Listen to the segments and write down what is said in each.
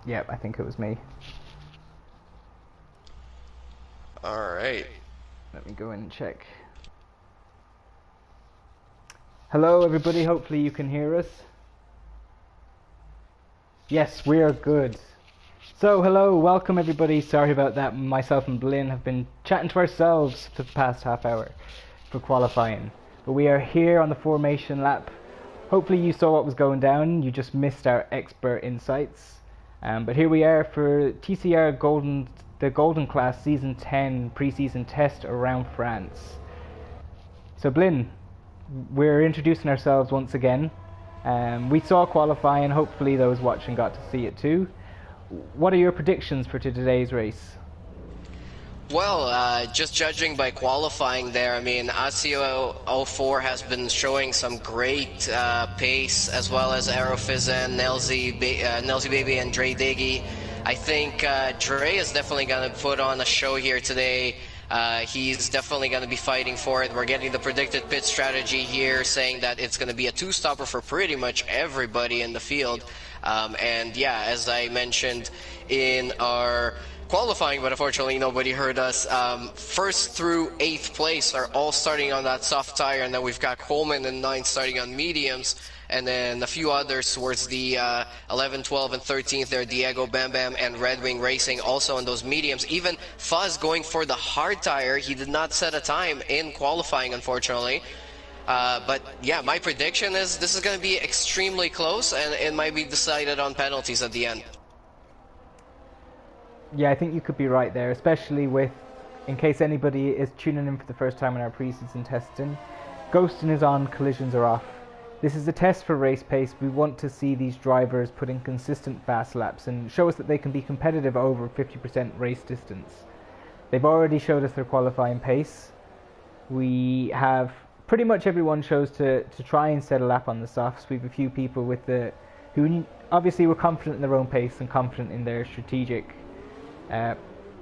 Yep, I think it was me. Alright. Let me go in and check. Hello everybody, hopefully you can hear us. Yes, we are good. So hello, welcome everybody. Sorry about that, myself and Blinn have been chatting to ourselves for the past half hour for qualifying. But we are here on the formation lap. Hopefully you saw what was going down, you just missed our expert insights. But here we are for TCR the Golden Class Season 10 pre-season test around France. So Blinn, we're introducing ourselves once again. We saw qualifying, hopefully those watching got to see it too. What are your predictions for today's race? Well, just judging by qualifying there, I mean, ASIO 04 has been showing some great pace, as well as Aerofizen, Nelzy Baby, and Dre Diggy. I think Dre is definitely going to put on a show here today. He's definitely going to be fighting for it. We're getting the predicted pit strategy here, saying that it's going to be a two-stopper for pretty much everybody in the field. And yeah, as I mentioned in our qualifying, but unfortunately nobody heard us, first through 8th place are all starting on that soft tire, and then we've got Coleman and 9th starting on mediums, and then a few others towards the 11, 12, and 13th there, Diego, Bam Bam, and Red Wing Racing also on those mediums. Even Fuzz going for the hard tire. He did not set a time in qualifying, unfortunately. But yeah, my prediction is this is going to be extremely close, and it might be decided on penalties at the end. Yeah, I think you could be right there, especially with, in case anybody is tuning in for the first time in our pre-season testing, ghosting is on, collisions are off. This is a test for race pace. We want to see these drivers put in consistent fast laps and show us that they can be competitive over 50% race distance. They've already showed us their qualifying pace. We have pretty much everyone chose to try and set a lap on the softs. We have a few people who obviously were confident in their own pace and confident in their strategic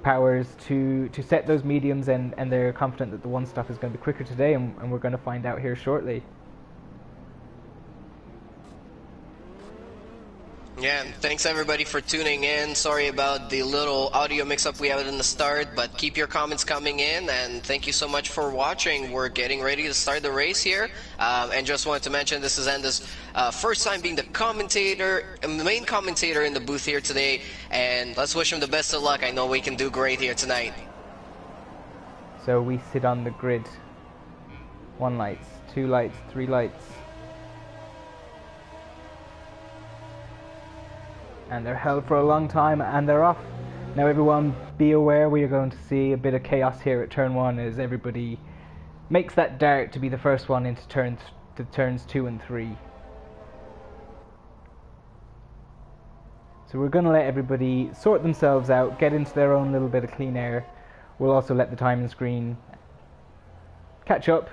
powers to set those mediums, and they're confident that the one stop is going to be quicker today, and we're going to find out here shortly. Yeah, and thanks everybody for tuning in. Sorry about the little audio mix-up we had in the start, but keep your comments coming in, and thank you so much for watching. We're getting ready to start the race here, and just wanted to mention this is Enda's first time being the main commentator in the booth here today, and let's wish him the best of luck. I know we can do great here tonight. So we sit on the grid. 1 lights, 2 lights, 3 lights. And they're held for a long time, and they're off. Now everyone be aware, we are going to see a bit of chaos here at turn 1 as everybody makes that dart to be the first one into turns 2 and 3. So we're going to let everybody sort themselves out, get into their own little bit of clean air. We'll also let the timing screen catch up,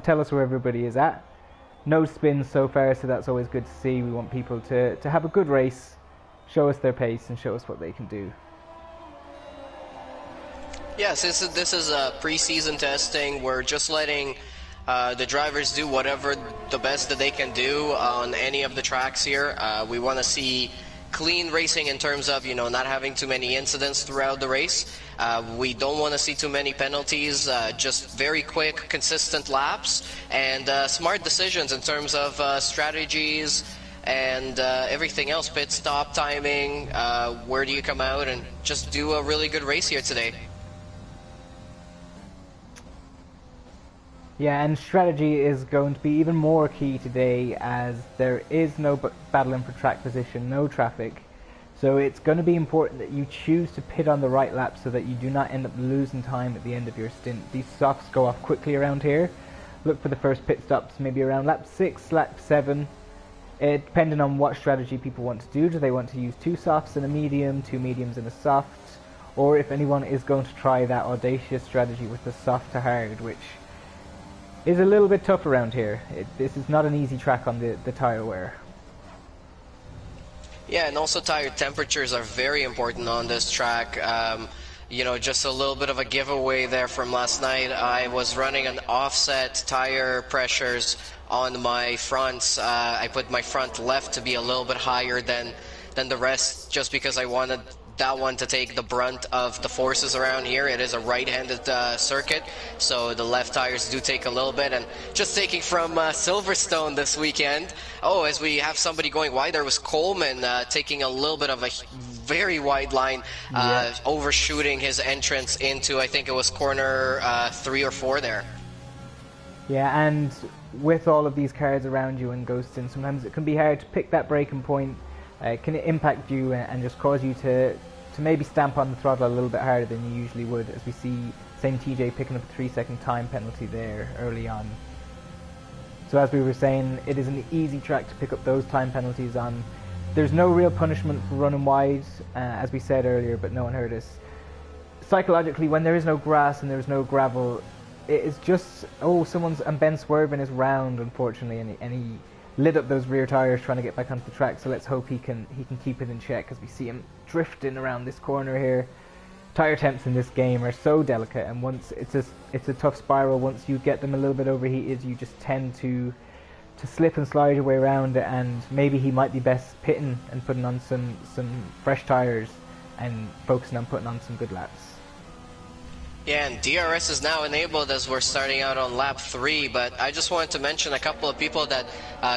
tell us where everybody is at. No spins so far, so that's always good to see. We want people to have a good race, show us their pace, and show us what they can do. Yes, this is a pre-season testing. We're just letting the drivers do whatever the best that they can do on any of the tracks here. We want to see clean racing in terms of, not having too many incidents throughout the race. We don't want to see too many penalties, just very quick, consistent laps, and smart decisions in terms of strategies and everything else, pit stop timing, where do you come out, and just do a really good race here today. Yeah, and strategy is going to be even more key today, as there is no battling for track position, no traffic. So it's going to be important that you choose to pit on the right lap so that you do not end up losing time at the end of your stint. These softs go off quickly around here. Look for the first pit stops maybe around lap 6, lap 7. Depending on what strategy people want to do they want to use 2 softs and a medium, 2 mediums and a soft, or if anyone is going to try that audacious strategy with the soft to hard, which is a little bit tough around here. This is not an easy track on the tire wear. Yeah, and also tire temperatures are very important on this track. Just a little bit of a giveaway there from last night. I was running an offset tire pressures on my fronts. I put my front left to be a little bit higher than than the rest, just because I wanted that one to take the brunt of the forces around here. It is a right-handed circuit, so the left tires do take a little bit. And just taking from Silverstone this weekend, as we have somebody going wide, there was Coleman taking a little bit of a very wide line, overshooting his entrance into, I think it was corner 3 or 4 there. Yeah, and with all of these cars around you and ghosting, sometimes it can be hard to pick that braking point. Can it impact you and just cause you to maybe stamp on the throttle a little bit harder than you usually would, as we see same TJ picking up a 3-second time penalty there early on. So as we were saying, it is an easy track to pick up those time penalties on. There's no real punishment for running wide, as we said earlier, but no one heard us. Psychologically, when there is no grass and there is no gravel, it is just, and Ben swerving is round, unfortunately, and he lit up those rear tires trying to get back onto the track, so let's hope he can keep it in check, as we see him drifting around this corner here. Tire temps in this game are so delicate, and once it's a tough spiral. Once you get them a little bit overheated, you just tend to slip and slide your way around it, and maybe he might be best pitting and putting on some fresh tires and focusing on putting on some good laps. Yeah, and DRS is now enabled as we're starting out on lap 3, but I just wanted to mention a couple of people that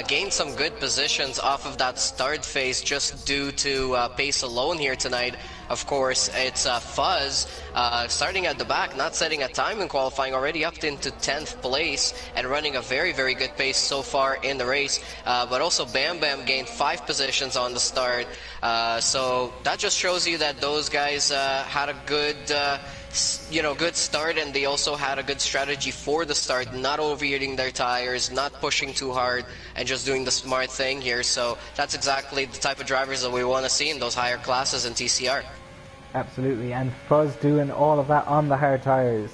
gained some good positions off of that start phase just due to pace alone here tonight. Of course, it's Fuzz starting at the back, not setting a time in qualifying, already up into 10th place and running a very, very good pace so far in the race. But also Bam Bam gained 5 positions on the start. So that just shows you that those guys had a good good start, and they also had a good strategy for the start, not overheating their tires, not pushing too hard, and just doing the smart thing here. So that's exactly the type of drivers that we want to see in those higher classes in TCR. Absolutely, and Fuzz doing all of that on the hard tires.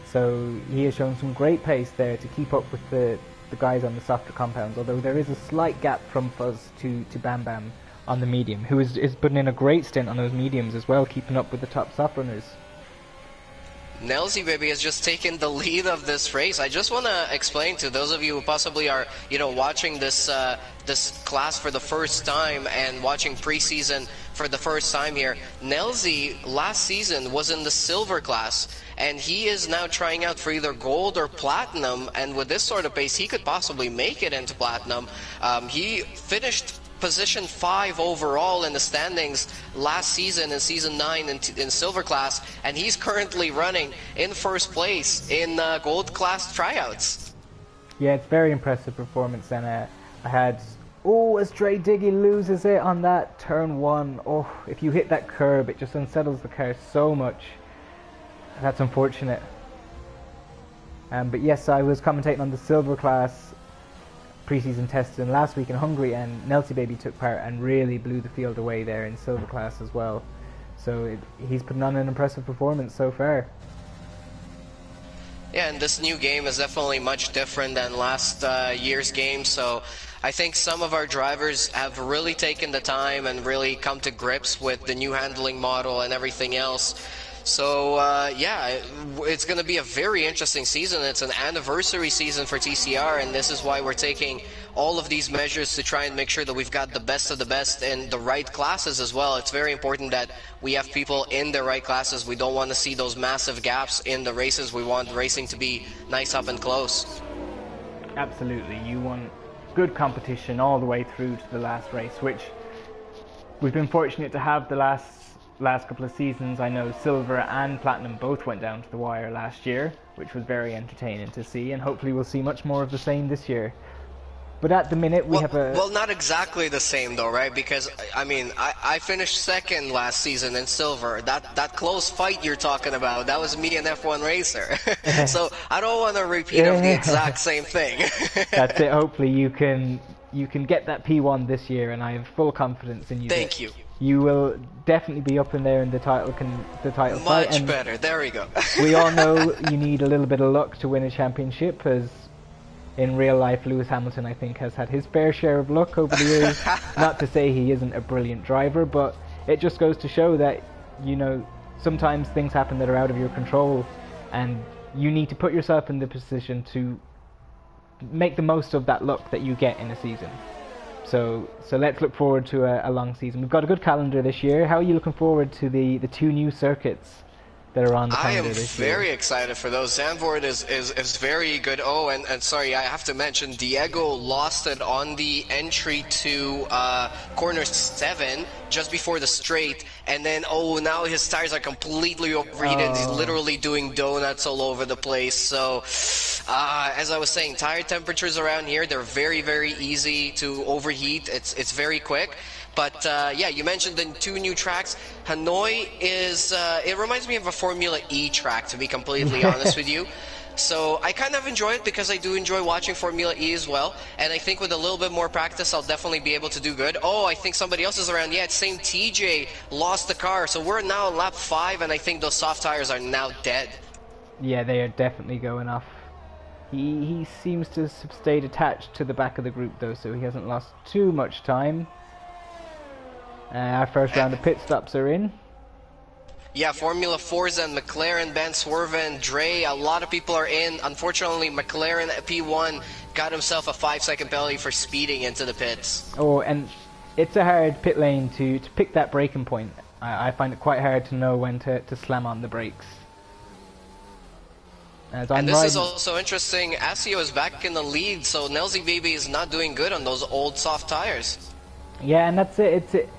So he has shown some great pace there to keep up with the guys on the softer compounds, although there is a slight gap from Fuzz to Bam Bam on the medium, who is putting in a great stint on those mediums as well, keeping up with the top soft runners. Nelsy Baby has just taken the lead of this race. I just want to explain to those of you who possibly are, watching this class for the first time and watching preseason for the first time here. Nelsy last season was in the silver class, and he is now trying out for either gold or platinum. And with this sort of pace, he could possibly make it into platinum. He finished position 5 overall in the standings last season in season 9 in silver class, and he's currently running in first place in gold class tryouts. Yeah, it's very impressive performance, and I had as Dre Diggy loses it on that turn 1. If you hit that curb, it just unsettles the car so much. That's unfortunate. But yes, I was commentating on the silver class preseason testing last week in Hungary, and Nelsy Baby took part and really blew the field away there in silver class as well. So he's putting on an impressive performance so far. Yeah, and this new game is definitely much different than last year's game, so I think some of our drivers have really taken the time and really come to grips with the new handling model and everything else. So, it's going to be a very interesting season. It's an anniversary season for TCR, and this is why we're taking all of these measures to try and make sure that we've got the best of the best in the right classes as well. It's very important that we have people in the right classes. We don't want to see those massive gaps in the races. We want racing to be nice up and close. Absolutely. You want good competition all the way through to the last race, which we've been fortunate to have the last couple of seasons. I know silver and platinum both went down to the wire last year, which was very entertaining to see, and hopefully we'll see much more of the same this year. But at the minute we have a... Well, not exactly the same though, right? Because, I finished second last season in silver. That close fight you're talking about, that was me and F1 Racer. So I don't want to repeat of the exact same thing. That's it. Hopefully you can get that P1 this year, and I have full confidence in you. Thank you. You will definitely be up in there in the title fight. Much better. There we go. We all know you need a little bit of luck to win a championship, as in real life Lewis Hamilton, I think, has had his fair share of luck over the years. Not to say he isn't a brilliant driver, but it just goes to show that, sometimes things happen that are out of your control, and you need to put yourself in the position to make the most of that luck that you get in a season. So let's look forward to a long season. We've got a good calendar this year. How are you looking forward to the two new circuits that are on the calendar this year? I am very excited for those. Zandvoort is very good. Oh, and sorry, I have to mention, Diego lost it on the entry to corner 7 just before the straight, and then now his tires are completely overheated. He's literally doing donuts all over the place. So as I was saying, tire temperatures around here, they're very, very easy to overheat. It's very quick. But yeah, you mentioned the 2 new tracks. Hanoi is, it reminds me of a Formula E track, to be completely honest with you. So I kind of enjoy it because I do enjoy watching Formula E as well. And I think with a little bit more practice, I'll definitely be able to do good. Oh, I think somebody else is around. Yeah, it's same TJ lost the car. So we're now on lap 5, and I think those soft tires are now dead. Yeah, they are definitely going off. He seems to have stayed attached to the back of the group, though, so he hasn't lost too much time. Our first round of pit stops are in. Yeah, Formula Forza and McLaren, Ben Swerven, Dre, a lot of people are in. Unfortunately, McLaren at P1 got himself a 5-second penalty for speeding into the pits. Oh, and it's a hard pit lane to pick that braking point. I find it quite hard to know when to slam on the brakes. And this is also interesting. Asio is back in the lead, so Nelzy Baby is not doing good on those old soft tires. Yeah, and that's it.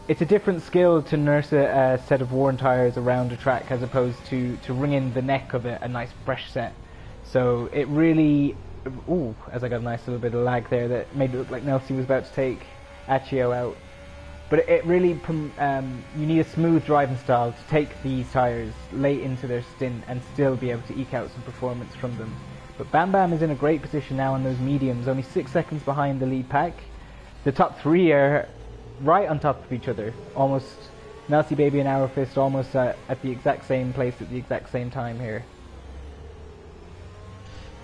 It's a different skill to nurse a set of worn tires around a track as opposed to wringing the neck of a nice fresh set. So it really, as I got a nice little bit of lag there that made it look like Nelson was about to take Achio out. But it really, you need a smooth driving style to take these tires late into their stint and still be able to eke out some performance from them. But Bam Bam is in a great position now on those mediums, only 6 seconds behind the lead pack. The top 3 are right on top of each other, almost. Nelsie Baby and Arrowfist almost at the exact same place at the exact same time here.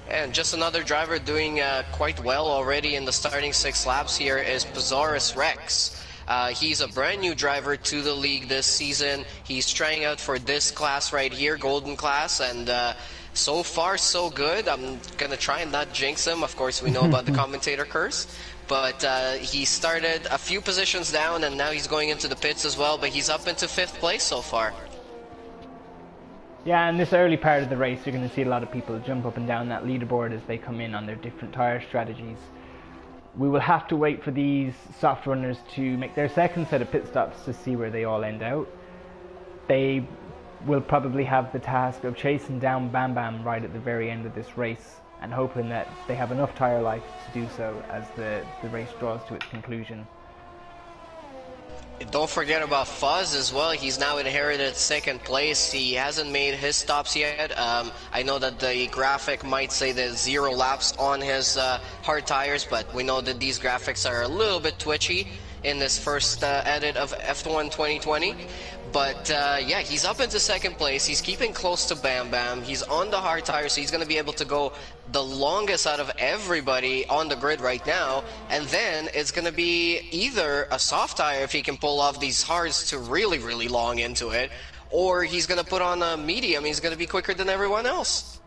And just another driver doing quite well already in the starting 6 laps here is Pizarris Rex. He's a brand new driver to the league this season. He's trying out for this class right here, Golden Class, and so far so good. I'm gonna try and not jinx him. Of course, we know about the commentator curse. But he started a few positions down, and now he's going into the pits as well, but he's up into 5th place so far. Yeah, in this early part of the race, you're going to see a lot of people jump up and down that leaderboard as they come in on their different tyre strategies. We will have to wait for these soft runners to make their second set of pit stops to see where they all end out. They will probably have the task of chasing down Bam Bam right at the very end of this race, and hoping that they have enough tyre life to do so as the race draws to its conclusion. Don't forget about Fuzz as well. He's now inherited 2nd place. He hasn't made his stops yet. I know that the graphic might say there's 0 laps on his hard tires, but we know that these graphics are a little bit twitchy in this first edit of F1 2020. But yeah, he's up into 2nd place. He's keeping close to Bam Bam. He's on the hard tire, so he's going to be able to go the longest out of everybody on the grid right now. And then it's going to be either a soft tire if he can pull off these hards to really, really long into it, or he's going to put on a medium. He's going to be quicker than everyone else.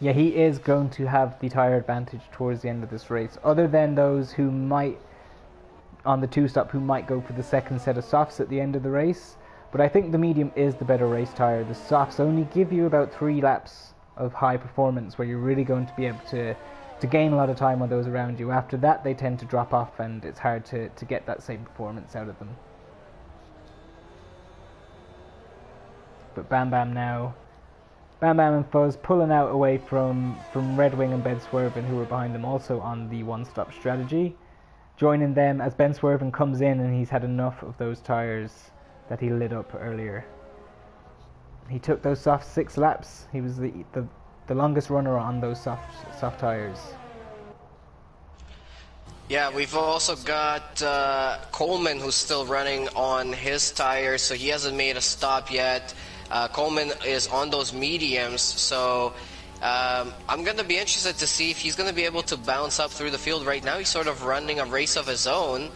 Yeah, he is going to have the tyre advantage towards the end of this race, other than those who might, on the 2-stop, who might go for the second set of softs at the end of the race. But I think the medium is the better race tyre. The softs only give you about 3 laps of high performance where you're really going to be able to gain a lot of time on those around you. After that, they tend to drop off and it's hard to get that same performance out of them. But Bam Bam now. Bam Bam and Fuzz pulling out away from Red Wing and Ben Swerven, who were behind them also on the 1-stop strategy. Joining them as Ben Swerven comes in and he's had enough of those tyres that he lit up earlier. He took those soft 6 laps. He was the longest runner on those soft tires. Yeah, we've also got Coleman, who's still running on his tires, so he hasn't made a stop yet. Coleman is on those mediums, so I'm going to be interested to see if he's going to be able to bounce up through the field. Right now he's sort of running a race of his own.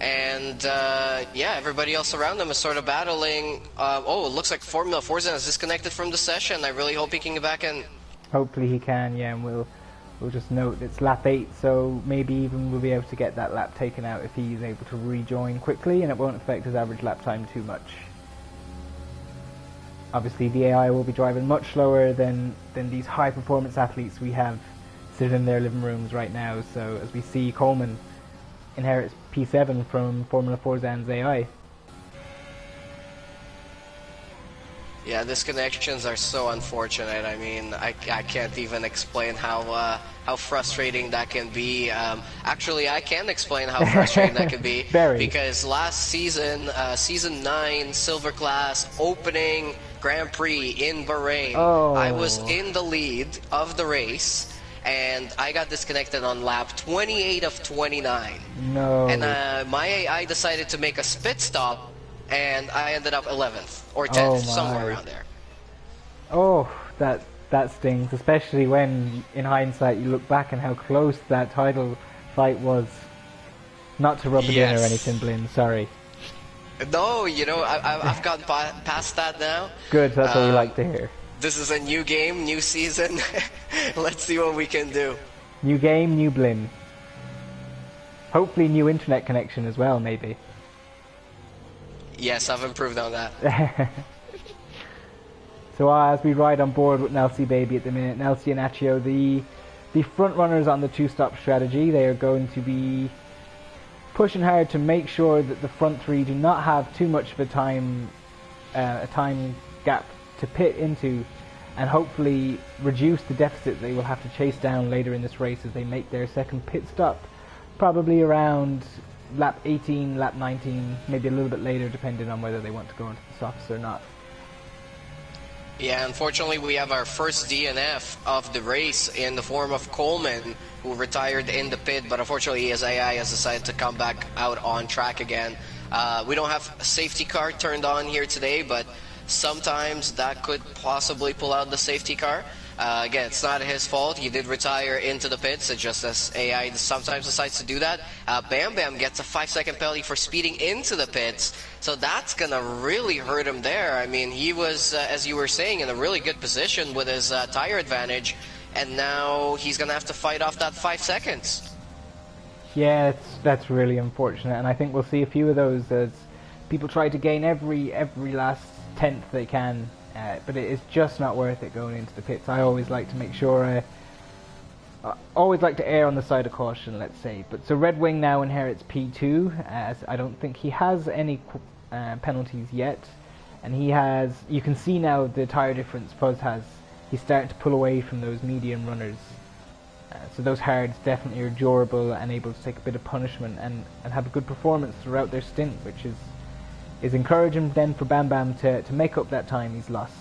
And yeah, everybody else around him is sort of battling. Oh, it looks like Formula Forza is disconnected from the session. I really hope he can get back in. Hopefully he can, yeah, and We'll just note it's lap 8, so maybe even we'll be able to get that lap taken out if he's able to rejoin quickly, and it won't affect his average lap time too much. Obviously the AI will be driving much slower than these high performance athletes we have sitting in their living rooms right now, so as we see Coleman inherits P7 from Formula 4's AI. Yeah, disconnections are so unfortunate. I mean, I can't even explain how frustrating that can be. Actually, I can explain how frustrating that can be. Very. Because last season, season 9, Silver Class, opening Grand Prix in Bahrain, I was in the lead of the race, and I got disconnected on lap 28 of 29. No. And my AI decided to make a spit stop, and I ended up 11th or 10th, somewhere around there. Oh, that stings, especially when, in hindsight, you look back and how close that title fight was. Not to rub it in or anything, Blin, sorry. No, you know, I've gotten past that now. Good, that's what we like to hear. This is a new game, new season. Let's see what we can do. New game, new Blin. Hopefully new internet connection as well, maybe. Yes, I've improved on that. So as we ride on board with Nelsie Baby at the minute, Nelsie and Accio, the front runners on the two-stop strategy, they are going to be pushing hard to make sure that the front three do not have too much of a time gap to pit into, and hopefully reduce the deficit they will have to chase down later in this race as they make their second pit stop, probably around lap 18, lap 19, maybe a little bit later depending on whether they want to go into the softs or not. Yeah, unfortunately we have our first DNF of the race in the form of Coleman, who retired in the pit, but unfortunately his AI has decided to come back out on track again. We don't have a safety car turned on here today, but sometimes that could possibly pull out the safety car. Again, it's not his fault. He did retire into the pits. It's just as AI sometimes decides to do that. Bam Bam gets a 5-second penalty for speeding into the pits. So that's going to really hurt him there. I mean, he was, as you were saying, in a really good position with his tire advantage. And now he's going to have to fight off that 5 seconds. Yeah, that's really unfortunate. And I think we'll see a few of those as people try to gain every last tenth they can. But it is just not worth it going into the pits. I always like to make sure, I always like to err on the side of caution, let's say. But so Red Wing now inherits P2, as I don't think he has any penalties yet. And he has, you can see now the tyre difference Fuzz has. He's starting to pull away from those medium runners. So those hards definitely are durable and able to take a bit of punishment and have a good performance throughout their stint, which is encouraging then for Bam Bam to make up that time he's lost.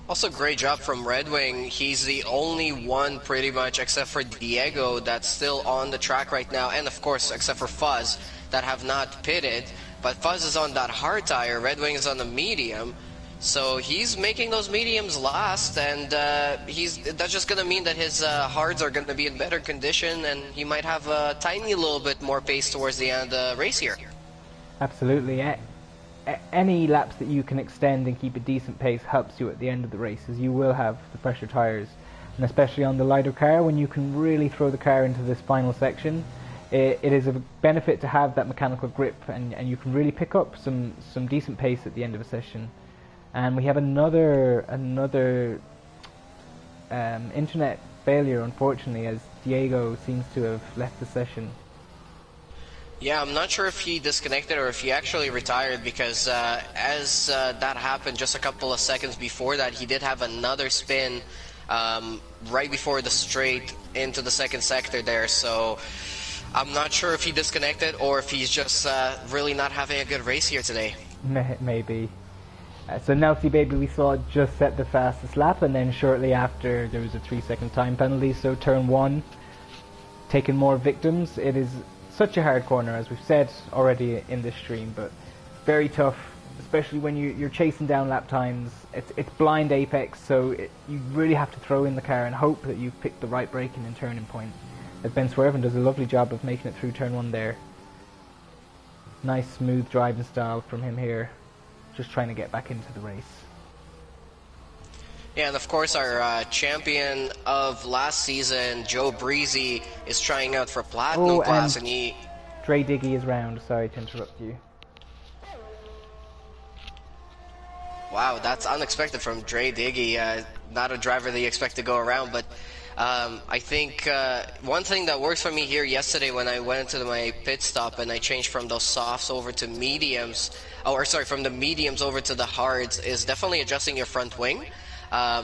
Also, great job from Red Wing. He's the only one pretty much, except for Diego, that's still on the track right now, and of course, except for Fuzz, that have not pitted. But Fuzz is on that hard tire, Red Wing is on the medium, so he's making those mediums last, and that's just going to mean that his hards are going to be in better condition, and he might have a tiny little bit more pace towards the end of the race here. Absolutely. Any laps that you can extend and keep a decent pace helps you at the end of the race, as you will have the fresher tyres. And especially on the lighter car, when you can really throw the car into this final section, it is a benefit to have that mechanical grip, and you can really pick up some decent pace at the end of a session. And we have another internet failure, unfortunately, as Diego seems to have left the session. Yeah, I'm not sure if he disconnected or if he actually retired, because as that happened just a couple of seconds before that, he did have another spin right before the straight into the second sector there. So I'm not sure if he disconnected or if he's just really not having a good race here today. Maybe. So Nelsie Baby we saw just set the fastest lap, and then shortly after there was a 3-second time penalty, so turn 1 taking more victims. It is such a hard corner, as we've said already in this stream, but very tough, especially when you're chasing down lap times. It's blind apex, so you really have to throw in the car and hope that you've picked the right braking and turning point. As Ben Swerven does a lovely job of making it through turn 1 there. Nice smooth driving style from him here, just trying to get back into the race. Yeah, and of course our champion of last season, Joe Breezy, is trying out for Platinum Oh, class, and and he... Dre Diggy is round. Sorry to interrupt you. Wow, that's unexpected from Dre Diggy. Not a driver that you expect to go around, but I think one thing that worked for me here yesterday when I went into my pit stop and I changed from those softs over to mediums, or sorry, from the mediums over to the hards, is definitely adjusting your front wing.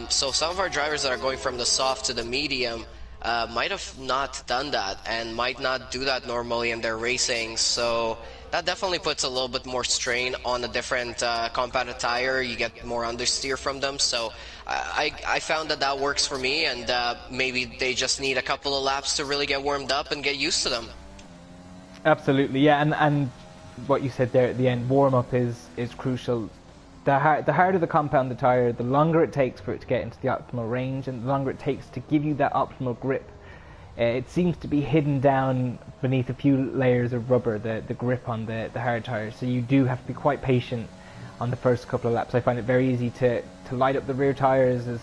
So some of our drivers that are going from the soft to the medium might have not done that and might not do that normally in their racing. So that definitely puts a little bit more strain on a different compounded tire. You get more understeer from them. So I found that that works for me, and maybe they just need a couple of laps to really get warmed up and get used to them. Absolutely, yeah, and what you said there at the end, warm up is crucial. The harder the compound the tire, the longer it takes for it to get into the optimal range, and the longer it takes to give you that optimal grip. It seems to be hidden down beneath a few layers of rubber, the grip on the hard tires. So you do have to be quite patient on the first couple of laps. I find it very easy to light up the rear tires as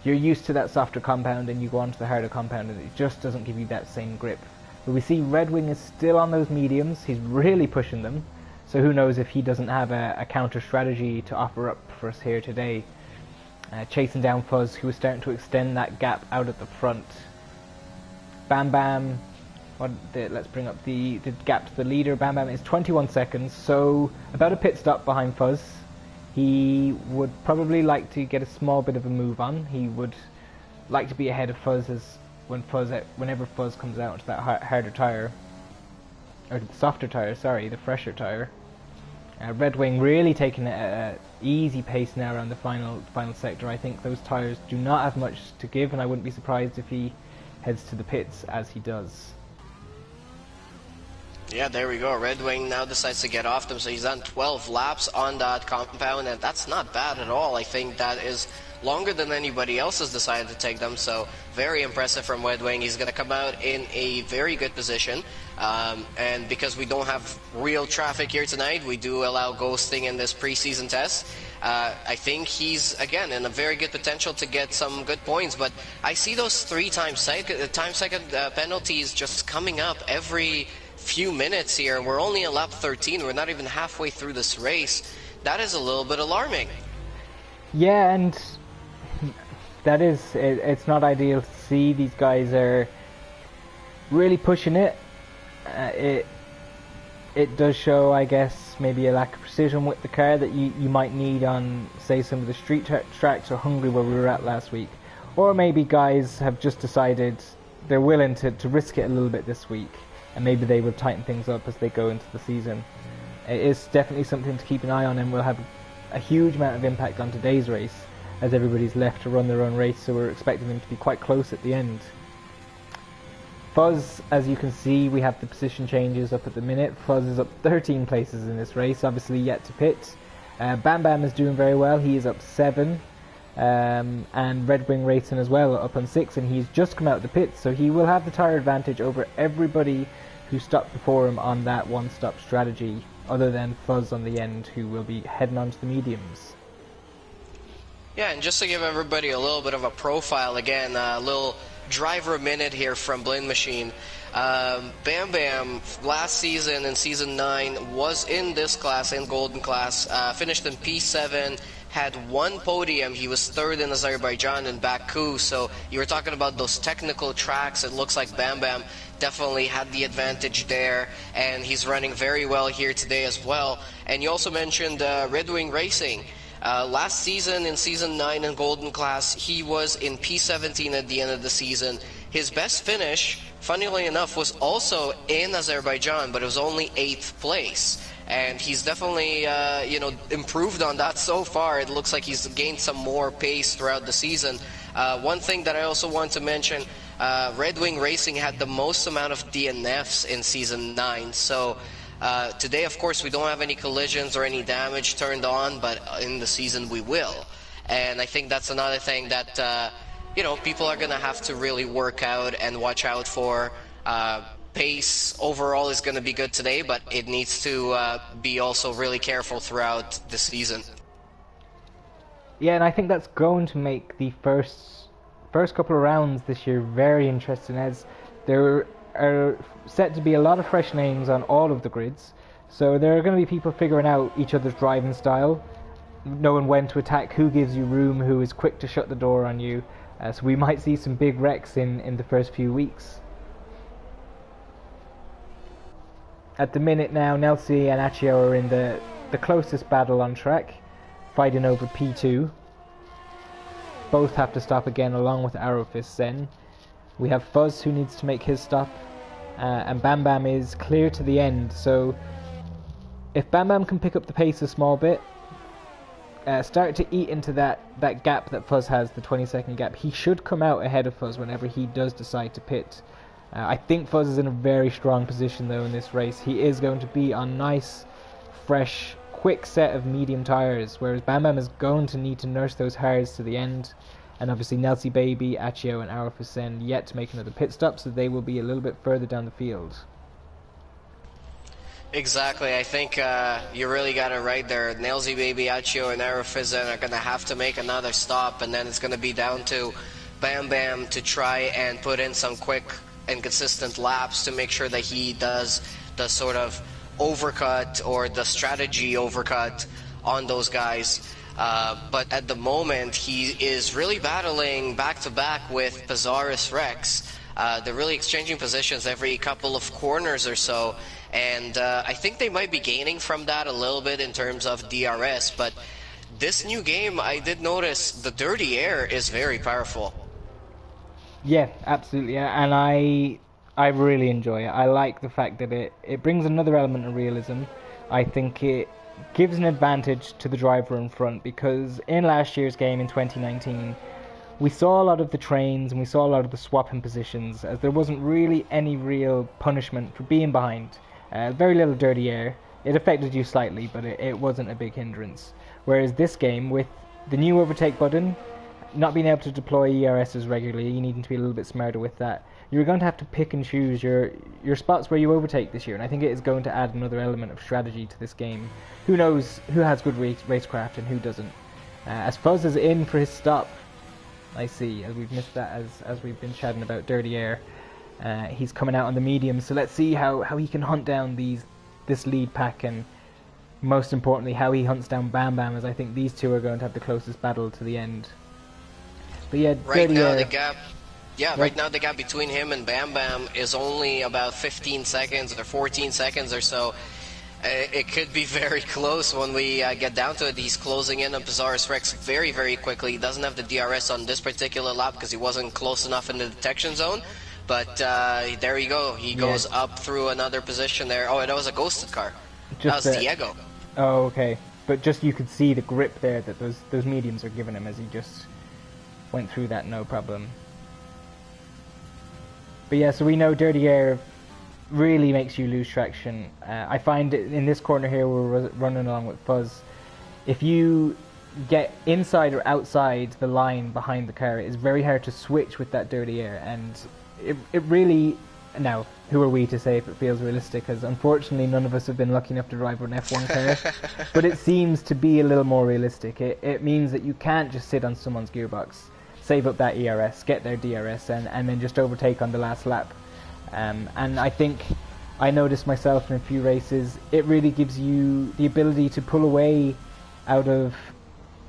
you're used to that softer compound, and you go onto the harder compound, and it just doesn't give you that same grip. But we see Red Wing is still on those mediums. He's really pushing them. So who knows if he doesn't have a counter strategy to offer up for us here today. Chasing down Fuzz, who is starting to extend that gap out at the front. Bam Bam, let's bring up the gap to the leader. Bam Bam is 21 seconds, so about a pit stop behind Fuzz. He would probably like to get a small bit of a move on. He would like to be ahead of Fuzz whenever Fuzz comes out into that harder tire. Or the softer tire, sorry, the fresher tire. Red Wing really taking it at an easy pace now around the final sector. I think those tires do not have much to give, and I wouldn't be surprised if he heads to the pits as he does. Yeah, there we go. Red Wing now decides to get off them, so he's done 12 laps on that compound, and that's not bad at all. I think that is longer than anybody else has decided to take them, so very impressive from Red Wing. He's going to come out in a very good position, and because we don't have real traffic here tonight, we do allow ghosting in this preseason test. I think he's, again, in a very good potential to get some good points, but I see those time second penalties just coming up every few minutes here. We're only on lap 13. We're not even halfway through this race. That is a little bit alarming. Yeah, and that is, it's not ideal to see. These guys are really pushing it. It does show, I guess, maybe a lack of precision with the car that you might need on, say, some of the street tracks or Hungary where we were at last week. Or maybe guys have just decided they're willing to risk it a little bit this week, and maybe they will tighten things up as they go into the season. It is definitely something to keep an eye on, and will have a huge amount of impact on today's race, as everybody's left to run their own race, so we're expecting them to be quite close at the end. Fuzz, as you can see, we have the position changes up at the minute. Fuzz is up 13 places in this race, obviously yet to pit. Bam Bam is doing very well, he is up 7. And Red Wing Racing as well, up on 6, and he's just come out of the pits, so he will have the tyre advantage over everybody who stopped before him on that one-stop strategy, other than Fuzz on the end, who will be heading on to the mediums. Yeah, and just to give everybody a little bit of a profile again, a little driver minute here from Blind Machine. Bam Bam, last season in Season 9, was in this class, in Golden Class, finished in P7, had one podium. He was third in Azerbaijan and Baku, so you were talking about those technical tracks. It looks like Bam Bam definitely had the advantage there, and he's running very well here today as well. And you also mentioned Red Wing Racing. Last season in Season 9 in Golden Class, he was in P17 at the end of the season. His best finish, funnily enough, was also in Azerbaijan, but it was only 8th place. And he's definitely, improved on that so far. It looks like he's gained some more pace throughout the season. One thing that I also want to mention, Red Wing Racing had the most amount of DNFs in Season 9. So today, of course, we don't have any collisions or any damage turned on, but in the season we will. And I think that's another thing that, people are going to have to really work out and watch out for. Pace overall is going to be good today, but it needs to be also really careful throughout the season. Yeah, and I think that's going to make the first couple of rounds this year very interesting, as there are set to be a lot of fresh names on all of the grids. So there are going to be people figuring out each other's driving style, knowing when to attack, who gives you room, who is quick to shut the door on you. So we might see some big wrecks in the first few weeks. At the minute now, Nelsi and Accio are in the closest battle on track, fighting over P2. Both have to stop again, along with Arrowfist then. We have Fuzz, who needs to make his stop, and Bam Bam is clear to the end. So if Bam Bam can pick up the pace a small bit, start to eat into that gap that Fuzz has, the 20-second gap, he should come out ahead of Fuzz whenever he does decide to pit. I think Fuzz is in a very strong position though in this race. He is going to be on nice, fresh, quick set of medium tyres, whereas Bam Bam is going to need to nurse those hards to the end. And obviously Nelsi Baby, Accio and Arrowfist yet to make another pit stop, so they will be a little bit further down the field. Exactly, I think you really got it right there. Nelsi Baby, Accio, and Arrowfist are going to have to make another stop, and then it's going to be down to Bam Bam to try and put in some quick and consistent laps to make sure that he does the sort of overcut or the strategy overcut on those guys. But at the moment, he is really battling back-to-back with Pizarris Rex. They're really exchanging positions every couple of corners or so. And I think they might be gaining from that a little bit in terms of DRS, but this new game, I did notice the dirty air is very powerful. Yeah, absolutely, and I really enjoy it. I like the fact that it brings another element of realism. I think it gives an advantage to the driver in front, because in last year's game in 2019, we saw a lot of the trains and we saw a lot of the swapping positions, as there wasn't really any real punishment for being behind. Very little dirty air. It affected you slightly, but it wasn't a big hindrance. Whereas this game, with the new overtake button, not being able to deploy ERSs regularly, you needing to be a little bit smarter with that, you're going to have to pick and choose your spots where you overtake this year, and I think it is going to add another element of strategy to this game. Who knows who has good racecraft and who doesn't. As Fuzz is in for his stop, I see, as we've missed that as we've been chatting about dirty air. He's coming out on the medium, so let's see how he can hunt down this lead pack, and most importantly how he hunts down Bam Bam, as I think these two are going to have the closest battle to the end. But yeah, right now the gap, right now the gap between him and Bam Bam is only about 15 seconds or 14 seconds or so. It could be very close when we get down to it. He's closing in on Pizarris Rex very, very quickly. He doesn't have the DRS on this particular lap because he wasn't close enough in the detection zone. But there you go. He goes up through another position there. Oh, that was a ghosted car. That was Diego. Oh, okay. But just you could see the grip there that those mediums are giving him as he just went through that no problem. But yeah, so we know dirty air really makes you lose traction. I find in this corner here we're running along with Fuzz, if you get inside or outside the line behind the car, it's very hard to switch with that dirty air, and it really, now who are we to say if it feels realistic, as unfortunately none of us have been lucky enough to drive an F1 car, but it seems to be a little more realistic. It means that you can't just sit on someone's gearbox, save up that ERS, get their DRS, and then just overtake on the last lap. And I think I noticed myself in a few races, it really gives you the ability to pull away out of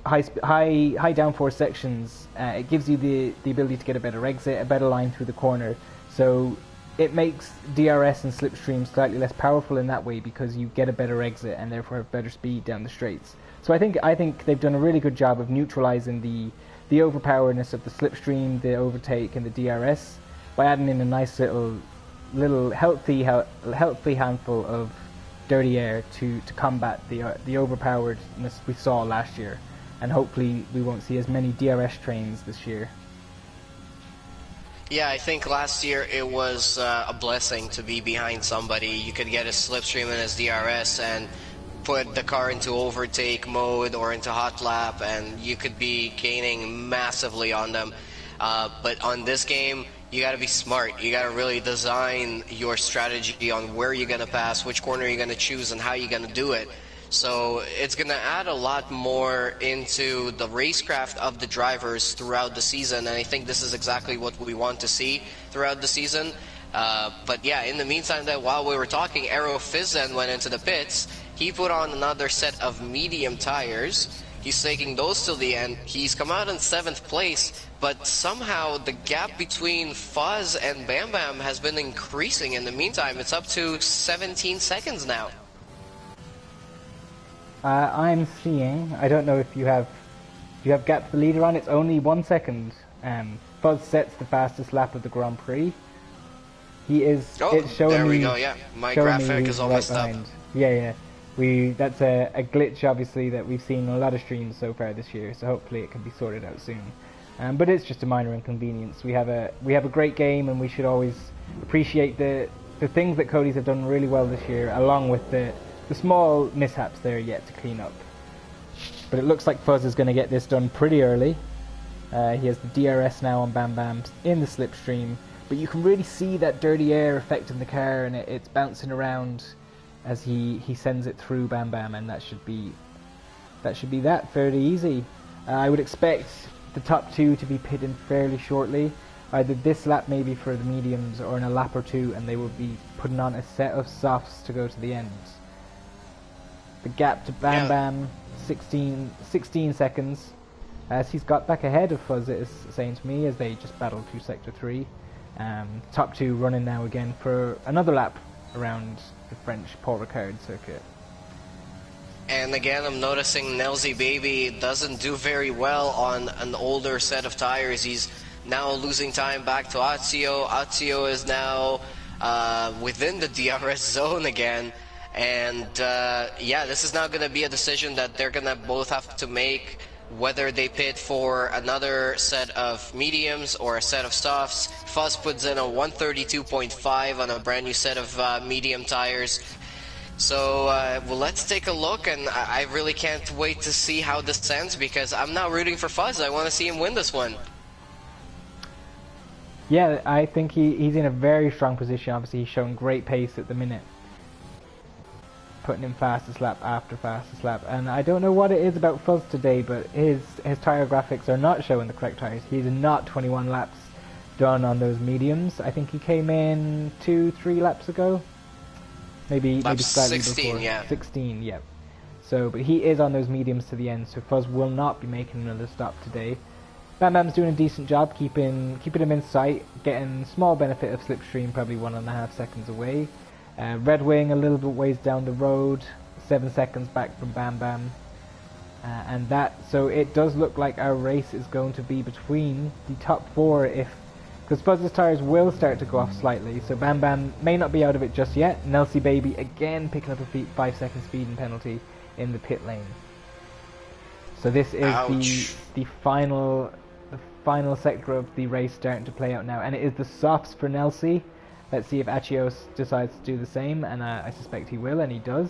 high downforce sections. It gives you the ability to get a better exit, a better line through the corner. So it makes DRS and slipstream slightly less powerful in that way, because you get a better exit and therefore have better speed down the straights. So I think they've done a really good job of neutralizing the overpowerness of the slipstream, the overtake, and the DRS by adding in a nice little healthy handful of dirty air to combat the overpoweredness we saw last year. And hopefully we won't see as many DRS trains this year. Yeah, I think last year it was a blessing to be behind somebody. You could get a slipstream in his DRS and put the car into overtake mode or into hot lap, and you could be gaining massively on them. But on this game, you got to be smart. You got to really design your strategy on where you're going to pass, which corner you're going to choose, and how you're going to do it. So it's going to add a lot more into the racecraft of the drivers throughout the season, and I think this is exactly what we want to see throughout the season. But yeah, in the meantime, that while we were talking, Aero Fizz then went into the pits. He put on another set of medium tires. He's taking those till the end. He's come out in 7th place, but somehow the gap between Fuzz and Bam Bam has been increasing in the meantime. It's up to 17 seconds now. I'm seeing, I don't know if you have gap the leader on, it's only 1 second. Fuzz sets the fastest lap of the Grand Prix. He is, it's showing there we me, go, yeah. My graphic is all messed up. Yeah. That's a glitch, obviously, that we've seen on a lot of streams so far this year, so hopefully it can be sorted out soon. But it's just a minor inconvenience. We have a great game, and we should always appreciate the things that Cody's have done really well this year, along with the small mishaps there yet to clean up. But it looks like Fuzz is going to get this done pretty early. He has the DRS now on Bam Bam in the slipstream, but you can really see that dirty air affecting the car, and it's bouncing around as he sends it through Bam Bam, and that should be that fairly easy. I would expect the top 2 to be pitting fairly shortly, either this lap maybe for the mediums, or in a lap or 2, and they will be putting on a set of softs to go to the end. The gap to Bam Bam, 16 seconds, as he's got back ahead of Fuzz, it is saying to me, as they just battle through Sector 3. Top 2 running now again for another lap around the French Paul Ricard circuit. And again, I'm noticing Nelzy Baby doesn't do very well on an older set of tires. He's now losing time back to Azio. Azio is now within the DRS zone again. And yeah, this is now going to be a decision that they're going to both have to make, whether they pit for another set of mediums or a set of softs. Fuzz puts in a 132.5 on a brand new set of medium tires. So well, let's take a look, and I really can't wait to see how this ends, because I'm not rooting for Fuzz. I want to see him win this one. Yeah, I think he's in a very strong position. Obviously, he's showing great pace at the minute, putting in fastest lap after fastest lap. And I don't know what it is about Fuzz today, but his tyre graphics are not showing the correct tyres. He's not 21 laps done on those mediums. I think he came in 2-3 laps ago. Maybe slightly 16, before. yeah. 16, yeah. So, but he is on those mediums to the end, so Fuzz will not be making another stop today. Bam Bam's doing a decent job keeping him in sight, getting small benefit of slipstream, probably 1.5 seconds away. Red Wing a little bit ways down the road, 7 seconds back from Bam Bam. So it does look like our race is going to be between the top 4, because Fuzz's tyres will start to go off slightly, so Bam Bam may not be out of it just yet. Nelsie Baby again picking up a 5-second speeding penalty in the pit lane. So this is the final sector of the race starting to play out now, and it is the softs for Nelsie. Let's see if Achios decides to do the same, and I suspect he will, and he does.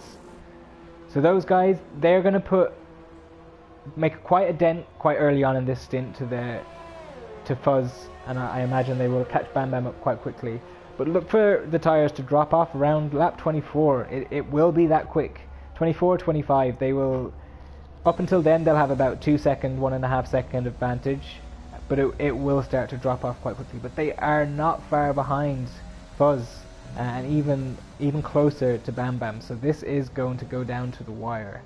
So those guys, they're going to make quite a dent quite early on in this stint to Fuzz, and I imagine they will catch Bam Bam up quite quickly. But look for the tyres to drop off around lap 24. It will be that quick. 24, 25, they will, up until then, they'll have about 2 second, 1.5 second advantage, but it will start to drop off quite quickly. But they are not far behind Fuzz, and even closer to Bam Bam, so this is going to go down to the wire.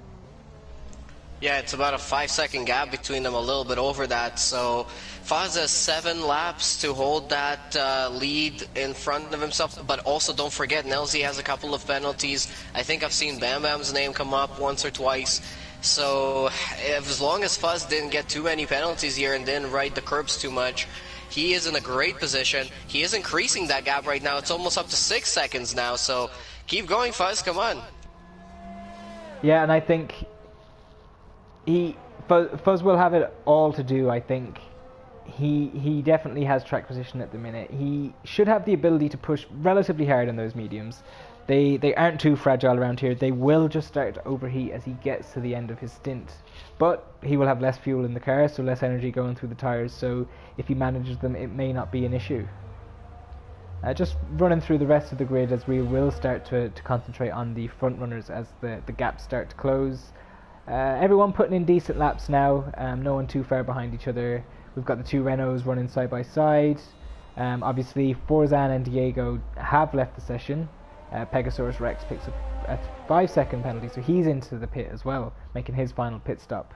Yeah, it's about a 5-second gap between them, a little bit over that. So Fuzz has 7 laps to hold that lead in front of himself. But also don't forget, Nelsie has a couple of penalties. I think I've seen Bam Bam's name come up once or twice. So as long as Fuzz didn't get too many penalties here and didn't ride the curbs too much, he is in a great position. He is increasing that gap right now. It's almost up to 6 seconds now. So keep going, Fuzz. Come on. Yeah, and I think Fuzz will have it all to do. I think he definitely has track position at the minute. He should have the ability to push relatively hard on those mediums. They aren't too fragile around here. They will just start to overheat as he gets to the end of his stint. But he will have less fuel in the car, so less energy going through the tyres. So if he manages them, it may not be an issue. Just running through the rest of the grid as we will start to concentrate on the front runners as the gaps start to close. Everyone putting in decent laps now, no one too far behind each other. We've got the two Renaults running side by side. Obviously Forzan and Diego have left the session. Pegasaurus Rex picks up a 5-second penalty, so he's into the pit as well, making his final pit stop.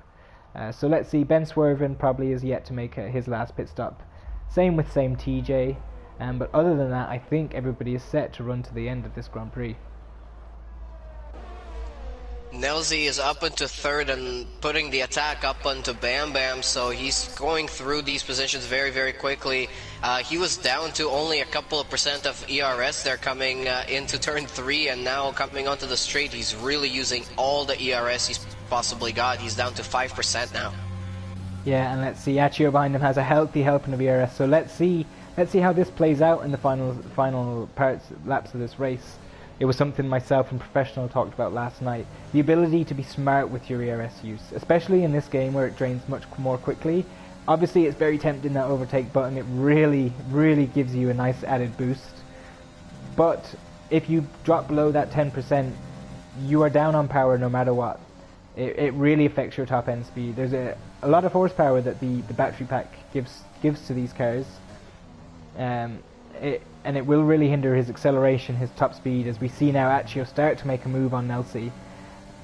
So let's see, Ben Swerven probably is yet to make his last pit stop. Same with TJ. But other than that, I think everybody is set to run to the end of this Grand Prix. Nelzy is up into third and putting the attack up onto Bam Bam, so he's going through these positions very, very quickly. He was down to only a couple of percent of ERS there coming into turn 3, and now coming onto the straight, he's really using all the ERS he's possibly got. He's down to 5% now. Yeah, and let's see, Accio behind him has a healthy helping of ERS, so let's see how this plays out in the final laps of this race. It was something myself and Professional talked about last night. The ability to be smart with your ERS use, especially in this game where it drains much more quickly. Obviously it's very tempting, that overtake button, it really, really gives you a nice added boost. But if you drop below that 10%, you are down on power no matter what. It really affects your top end speed. There's a lot of horsepower that the battery pack gives to these cars. And it will really hinder his acceleration, his top speed, as we see now Accio start to make a move on Nelzy.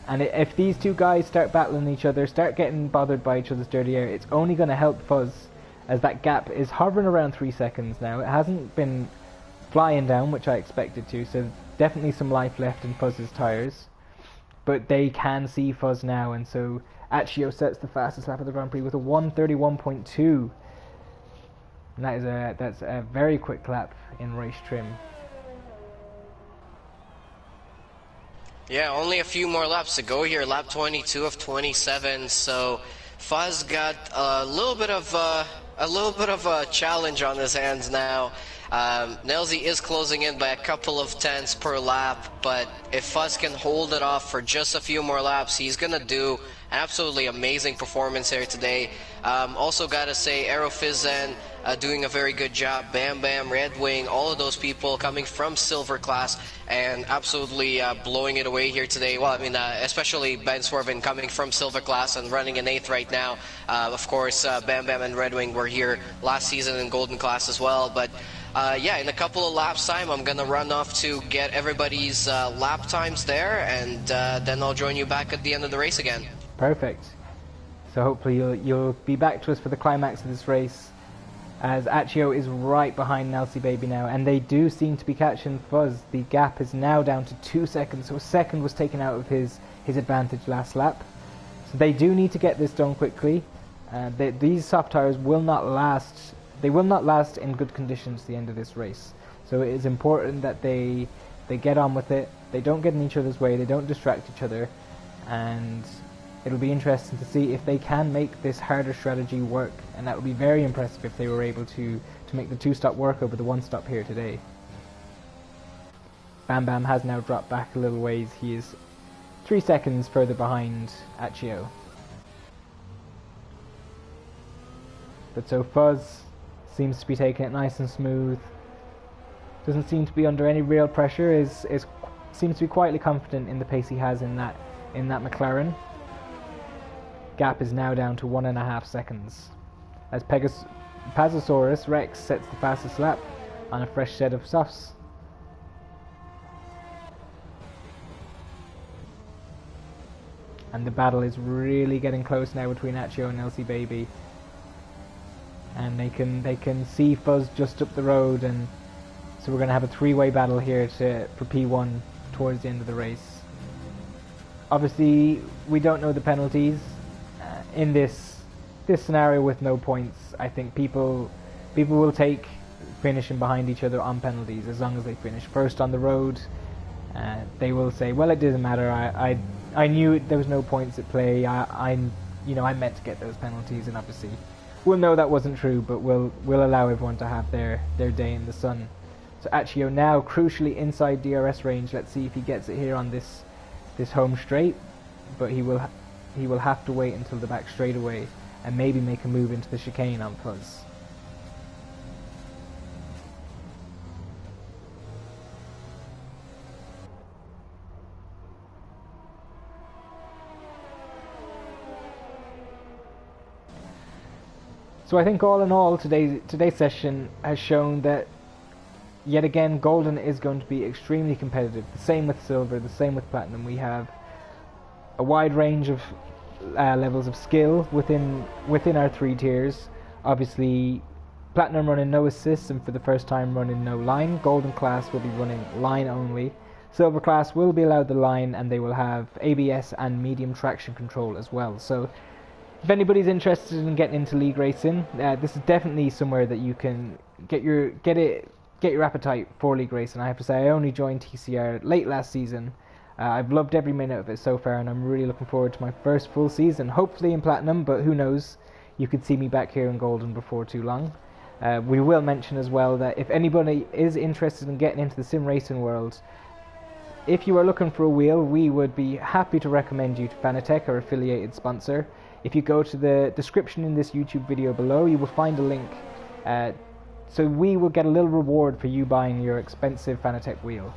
And if these two guys start battling each other, start getting bothered by each other's dirty air, it's only going to help Fuzz, as that gap is hovering around 3 seconds now. It hasn't been flying down, which I expected to, so definitely some life left in Fuzz's tyres. But they can see Fuzz now, and so Accio sets the fastest lap of the Grand Prix with a 1:31.2. And that's a very quick lap in race trim. Yeah, only a few more laps to go here. Lap 22 of 27. So Fuzz got a little bit of a challenge on his hands now. Nelzy is closing in by a couple of tenths per lap, but if Fuzz can hold it off for just a few more laps, he's gonna do absolutely amazing performance here today. Also gotta say, Aerofizzen doing a very good job. Bam Bam, Red Wing, all of those people coming from Silver class and absolutely blowing it away here today. Well, I mean, especially Ben Swerven coming from Silver class and running in 8th right now. Of course, Bam Bam and Red Wing were here last season in Golden class as well, but yeah, in a couple of laps time, I'm gonna run off to get everybody's lap times there, and then I'll join you back at the end of the race again. Perfect. So hopefully you'll be back to us for the climax of this race, as Accio is right behind Nelzy Baby now, and they do seem to be catching Fuzz. The gap is now down to 2 seconds, so a second was taken out of his advantage last lap. So they do need to get this done quickly. These soft tires will not last. They will not last in good conditions to the end of this race. So it is important that they get on with it. They don't get in each other's way. They don't distract each other, and it'll be interesting to see if they can make this harder strategy work, and that would be very impressive if they were able to make the 2-stop work over the 1-stop here today. Bam Bam has now dropped back a little ways. He is 3 seconds further behind Accio. But so Fuzz seems to be taking it nice and smooth. Doesn't seem to be under any real pressure. Seems to be quietly confident in the pace he has in that McLaren. Gap is now down to 1.5 seconds, as Pegasaurus Rex sets the fastest lap on a fresh set of softs. And the battle is really getting close now between Accio and Nelzy Baby. And they can see Fuzz just up the road, and so we're going to have a 3-way battle here for P1 towards the end of the race. Obviously, we don't know the penalties. In this scenario with no points, I think people will take finishing behind each other on penalties as long as they finish first on the road. They will say, well, it doesn't matter. I knew there was no points at play. I meant to get those penalties, and obviously we'll know that wasn't true, but we'll allow everyone to have their day in the sun. So Accio now crucially inside DRS range. Let's see if he gets it here on this home straight, but he will have to wait until the back straightaway and maybe make a move into the chicane on Fuzz. So I think all in all, today's session has shown that yet again Golden is going to be extremely competitive. The same with Silver, the same with Platinum. We have a wide range of levels of skill within our 3 tiers. Obviously, Platinum running no assists and for the first time running no line. Golden class will be running line only. Silver class will be allowed the line, and they will have ABS and medium traction control as well. So if anybody's interested in getting into league racing, this is definitely somewhere that you can get your appetite for league racing. I have to say, I only joined TCR late last season. I've loved every minute of it so far, and I'm really looking forward to my first full season, hopefully in Platinum, but who knows, you could see me back here in Golden before too long. We will mention as well that if anybody is interested in getting into the sim racing world, if you are looking for a wheel, we would be happy to recommend you to Fanatec, our affiliated sponsor. If you go to the description in this YouTube video below, you will find a link. So we will get a little reward for you buying your expensive Fanatec wheel.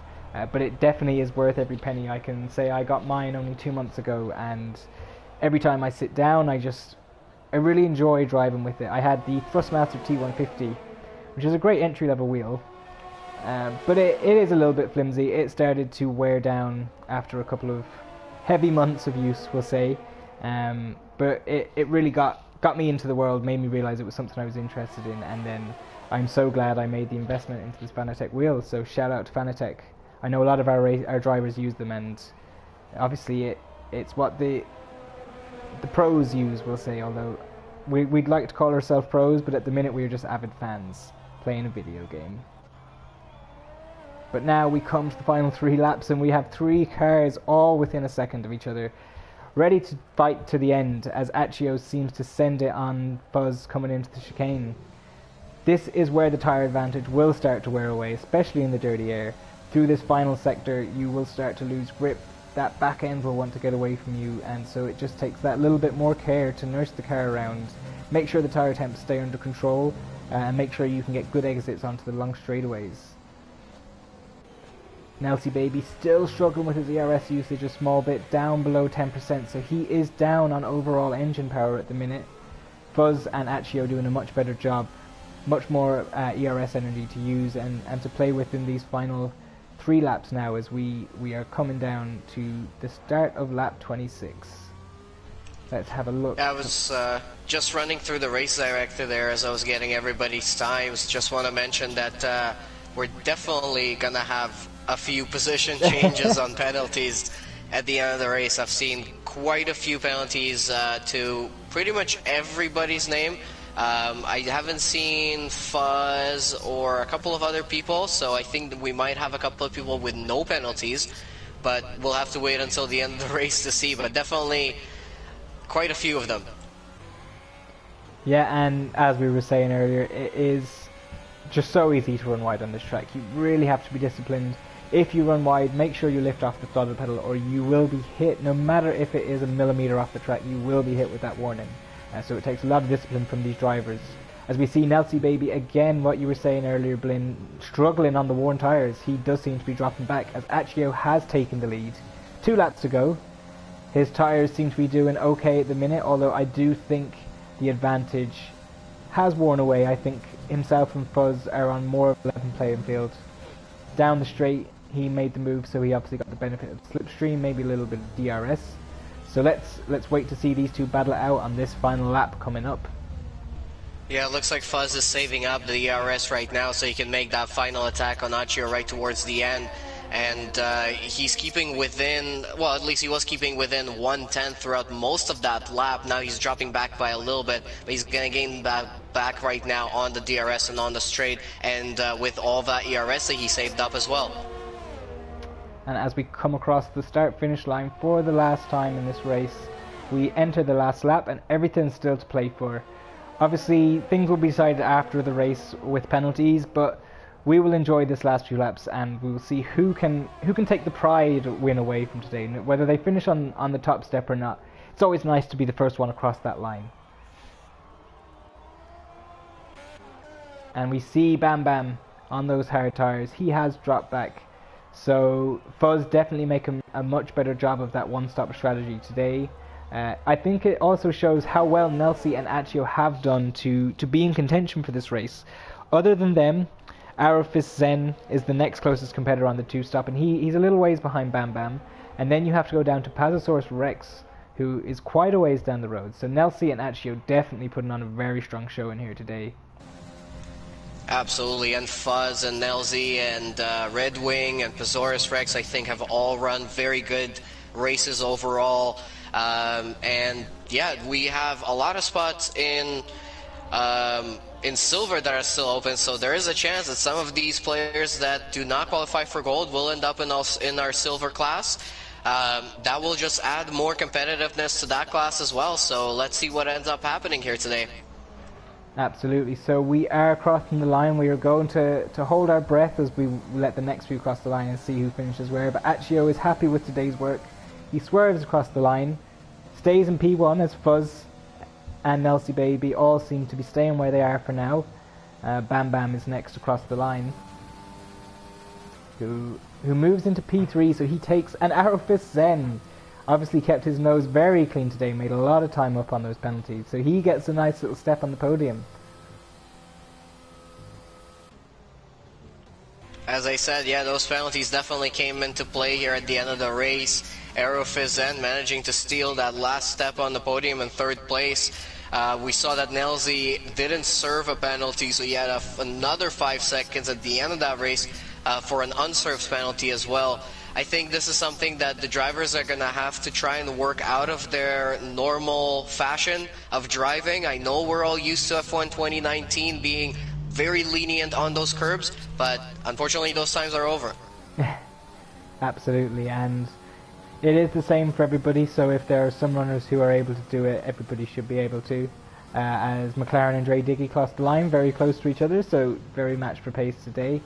But it definitely is worth every penny. I can say I got mine only 2 months ago, and every time I sit down, I really enjoy driving with it. I had the Thrustmaster T150, which is a great entry-level wheel, but it is a little bit flimsy. It started to wear down after a couple of heavy months of use, we'll say, but it really got me into the world, made me realise it was something I was interested in, and then I'm so glad I made the investment into this Fanatec wheel, so shout out to Fanatec. I know a lot of our drivers use them, and obviously it's what the pros use, we'll say, although we'd like to call ourselves pros, but at the minute we're just avid fans playing a video game. But now we come to the final 3 laps, and we have 3 cars all within a second of each other, ready to fight to the end, as Accio seems to send it on Fuzz coming into the chicane. This is where the tyre advantage will start to wear away, especially in the dirty air. Through this final sector, you will start to lose grip. That back end will want to get away from you, and so it just takes that little bit more care to nurse the car around, make sure the tyre temps stay under control, and make sure you can get good exits onto the long straightaways. Nelsie Baby still struggling with his ERS usage a small bit, down below 10%, so he is down on overall engine power at the minute. Fuzz and Accio doing a much better job, much more ERS energy to use and to play with in these final 3 laps now, as we are coming down to the start of lap 26. Let's have a look. I was just running through the race director there as I was getting everybody's times. Just want to mention that we're definitely gonna have a few position changes on penalties at the end of the race. I've seen quite a few penalties to pretty much everybody's name. I haven't seen Fuzz or a couple of other people, so I think that we might have a couple of people with no penalties, but we'll have to wait until the end of the race to see, but definitely quite a few of them. Yeah, and as we were saying earlier, it is just so easy to run wide on this track. You really have to be disciplined. If you run wide, make sure you lift off the throttle pedal, or you will be hit. No matter if it is a millimeter off the track, you will be hit with that warning. So it takes a lot of discipline from these drivers. As we see Nelsie Baby again, what you were saying earlier, Blin, struggling on the worn tyres. He does seem to be dropping back, as Accio has taken the lead. 2 laps to go. His tyres seem to be doing okay at the minute, although I do think the advantage has worn away. I think himself and Fuzz are on more of a level playing field. Down the straight, he made the move, so he obviously got the benefit of slipstream, maybe a little bit of DRS. So let's wait to see these two battle it out on this final lap coming up. Yeah, it looks like Fuzz is saving up the ERS right now so he can make that final attack on Accio right towards the end. And he's keeping within, well, at least he was keeping within 1/10 throughout most of that lap. Now he's dropping back by a little bit, but he's going to gain back right now on the DRS and on the straight, and with all that ERS that he saved up as well. And as we come across the start-finish line for the last time in this race, we enter the last lap and everything's still to play for. Obviously, things will be decided after the race with penalties, but we will enjoy this last few laps and we will see who can take the pride win away from today, whether they finish on the top step or not. It's always nice to be the first one across that line. And we see Bam Bam on those hard tires. He has dropped back. So Fuzz definitely making a much better job of that one-stop strategy today. I think it also shows how well Nelsi and Accio have done to be in contention for this race. Other than them, Arofist Zen is the next closest competitor on the 2-stop, and he's a little ways behind Bam Bam. And then you have to go down to Pazosaurus Rex, who is quite a ways down the road. So Nelsi and Accio definitely putting on a very strong show in here today. Absolutely, and Fuzz and Nelzy and Red Wing and Pazosaurus Rex, I think, have all run very good races overall. And yeah, we have a lot of spots in silver that are still open, so there is a chance that some of these players that do not qualify for gold will end up in our silver class. That will just add more competitiveness to that class as well, so let's see what ends up happening here today. Absolutely. So we are crossing the line. We are going to hold our breath as we let the next few cross the line and see who finishes where. But Accio is happy with today's work. He swerves across the line, stays in P1 as Fuzz and Nelsie Baby all seem to be staying where they are for now. Bam Bam is next across the line, who moves into P3, so he takes an Arrowfist Zen. Obviously kept his nose very clean today, made a lot of time up on those penalties, so he gets a nice little step on the podium. As I said, yeah, those penalties definitely came into play here at the end of the race. Arrowfist Zen managing to steal that last step on the podium in third place. We saw that Nelzy didn't serve a penalty, so he had another 5 seconds at the end of that race for an unserved penalty as well. I think this is something that the drivers are going to have to try and work out of their normal fashion of driving. I know we're all used to F1 2019 being very lenient on those curbs, but unfortunately those times are over. Absolutely, and it is the same for everybody, so if there are some runners who are able to do it, everybody should be able to. As McLaren and Dre Diggy crossed the line very close to each other, so very matched for pace today.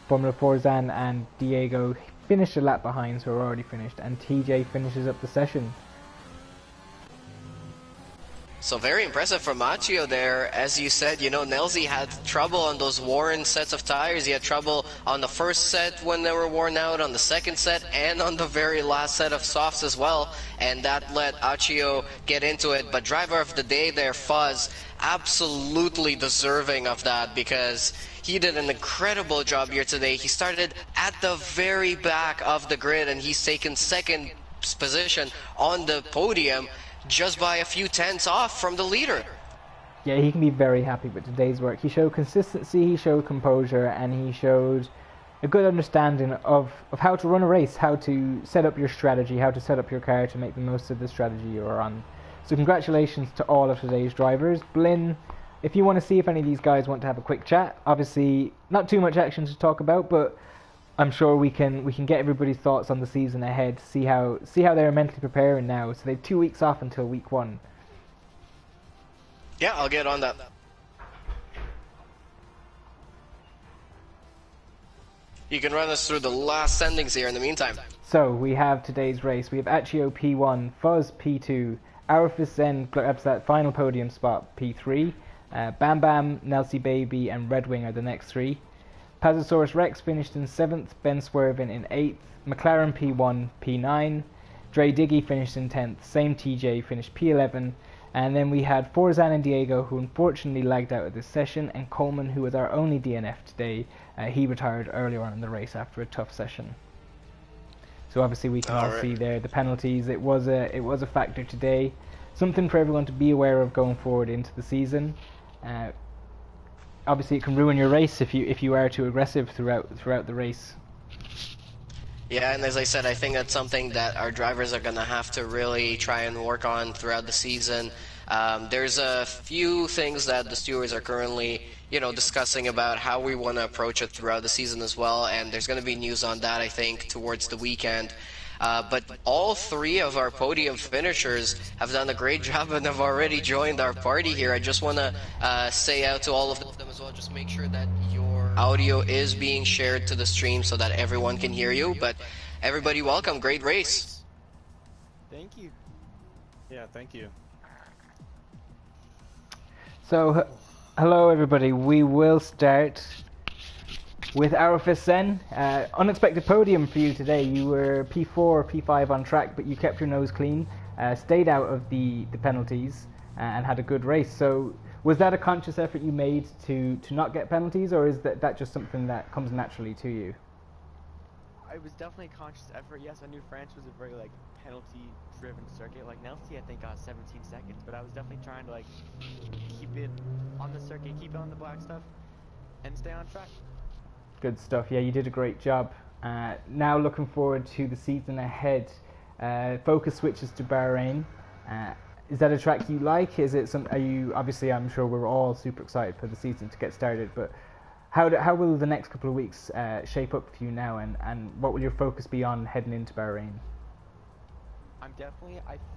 Formula 4 Zan and Diego finished a lap behind, so are already finished, and TJ finishes up the session. So very impressive from Macchio there. As you said, you know, Nelzy had trouble on those worn sets of tires. He had trouble on the first set when they were worn out, on the second set, and on the very last set of softs as well. And that let Accio get into it. But driver of the day there, Fuzz, absolutely deserving of that, because he did an incredible job here today. He started at the very back of the grid, and he's taken second position on the podium, just by a few tenths off from the leader. Yeah, he can be very happy with today's work. He showed consistency, he showed composure, and he showed a good understanding of how to run a race, how to set up your strategy, how to set up your car to make the most of the strategy you're on. So congratulations to all of today's drivers. Blin, if you want to see if any of these guys want to have a quick chat, obviously not too much action to talk about, but I'm sure we can get everybody's thoughts on the season ahead, see how they're mentally preparing now. So they've 2 weeks off until week 1. Yeah, I'll get on that. You can run us through the last standings here in the meantime. So we have today's race. We have Accio P1, Fuzz P2, Arofist Zen grabs that final podium spot P3, Bam Bam, Nelsie Baby and Red Wing are the next 3. Pazosaurus Rex finished in 7th, Ben Swervin in 8th, McLaren P1, P9, Dre Diggy finished in 10th, same TJ finished P11, and then we had Forzan and Diego, who unfortunately lagged out of this session, and Coleman, who was our only DNF today. He retired earlier on in the race after a tough session. So obviously we can all see there the penalties. It was a factor today, something for everyone to be aware of going forward into the season. Obviously, it can ruin your race if you are too aggressive throughout the race. Yeah, and as I said, I think that's something that our drivers are going to have to really try and work on throughout the season. There's a few things that the stewards are currently, discussing about how we want to approach it throughout the season as well, and there's going to be news on that, I think, towards the weekend. But all 3 of our podium finishers have done a great job and have already joined our party here. I just want to say out to all of them as well, just make sure that your audio is being shared to the stream so that everyone can hear you. But everybody, welcome. Great race. Thank you. Yeah, thank you. So, hello everybody. We will start with Arofist Zen. Unexpected podium for you today. You were P4, P5 on track, but you kept your nose clean. stayed out of the penalties and had a good race. So was that a conscious effort you made to not get penalties, or is that just something that comes naturally to you? It was definitely a conscious effort. Yes, I knew France was a very like penalty-driven circuit. Like Nelsie, I think got 17 seconds, but I was definitely trying to like keep it on the circuit, keep it on the black stuff, and stay on track. Good stuff. Yeah, you did a great job. Now looking forward to the season ahead. Focus switches to Bahrain. Is that a track you like? Is it some? Are you obviously? I'm sure we're all super excited for the season to get started. But how will the next couple of weeks shape up for you now? And what will your focus be on heading into Bahrain? I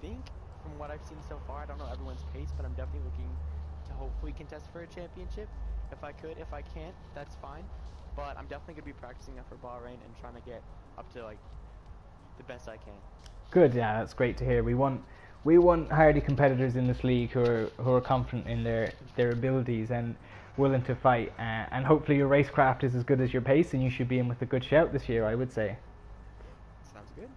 think from what I've seen so far, I don't know everyone's pace, but I'm definitely looking to hopefully contest for a championship. If I could, if I can't, that's fine. But I'm definitely gonna be practicing up for Bahrain and trying to get up to like the best I can. Good. Yeah, that's great to hear. We want hardy competitors in this league who are confident in their abilities and willing to fight. And hopefully your racecraft is as good as your pace, and you should be in with a good shout this year, I would say. Sounds good.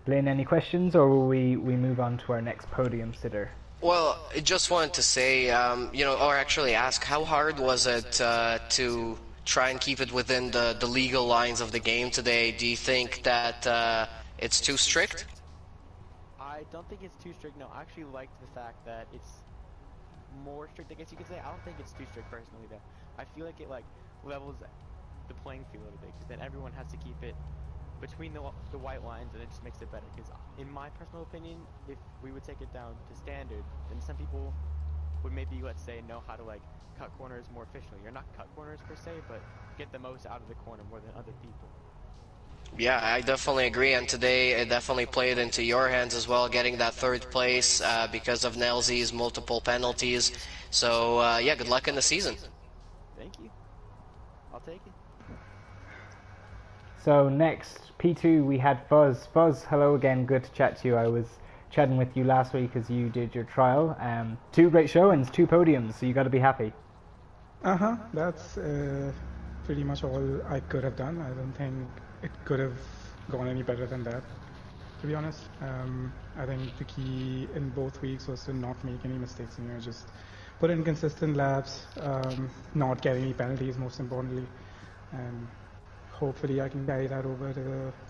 Lynn, any questions, or will we move on to our next podium sitter? Well, I just wanted to say, or actually ask, how hard was it to try and keep it within the legal lines of the game today? Do you think that it's too strict? I don't think it's too strict. No, I actually liked the fact that it's more strict, I guess you could say. I don't think it's too strict personally, though. I feel like it like levels the playing field a little bit, because then everyone has to keep it between the white lines, and it just makes it better. Because in my personal opinion, if we would take it down to standard, then some people would maybe, let's say, know how to like cut corners more efficiently, or not cut corners per se, but get the most out of the corner more than other people. Yeah, I definitely agree, and today it definitely played into your hands as well, getting that third place because of Nelsie's multiple penalties. So yeah, good luck in the season. Thank you. I'll take it. So next, P2, we had Fuzz. Fuzz, hello again, good to chat to you. I was chatting with you last week as you did your trial. 2 great showings, 2 podiums, so you got to be happy. That's pretty much all I could have done. I don't think it could have gone any better than that, to be honest. I think the key in both weeks was to not make any mistakes, just put in consistent laps, not get any penalties, most importantly, and hopefully I can carry that over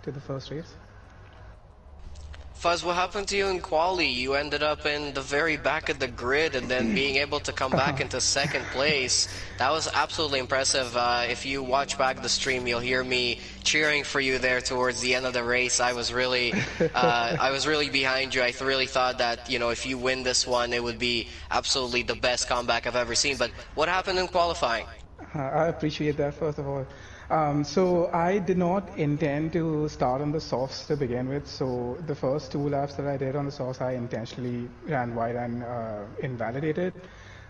to the first race. Fuzz, what happened to you in quali? You ended up in the very back of the grid, and then being able to come back into second place. That was absolutely impressive. If you watch back the stream, you'll hear me cheering for you there towards the end of the race. I was really behind you. I really thought that, if you win this one, it would be absolutely the best comeback I've ever seen. But what happened in qualifying? I appreciate that, first of all. So I did not intend to start on the softs to begin with. So the first 2 laps that I did on the softs, I intentionally ran wide and invalidated.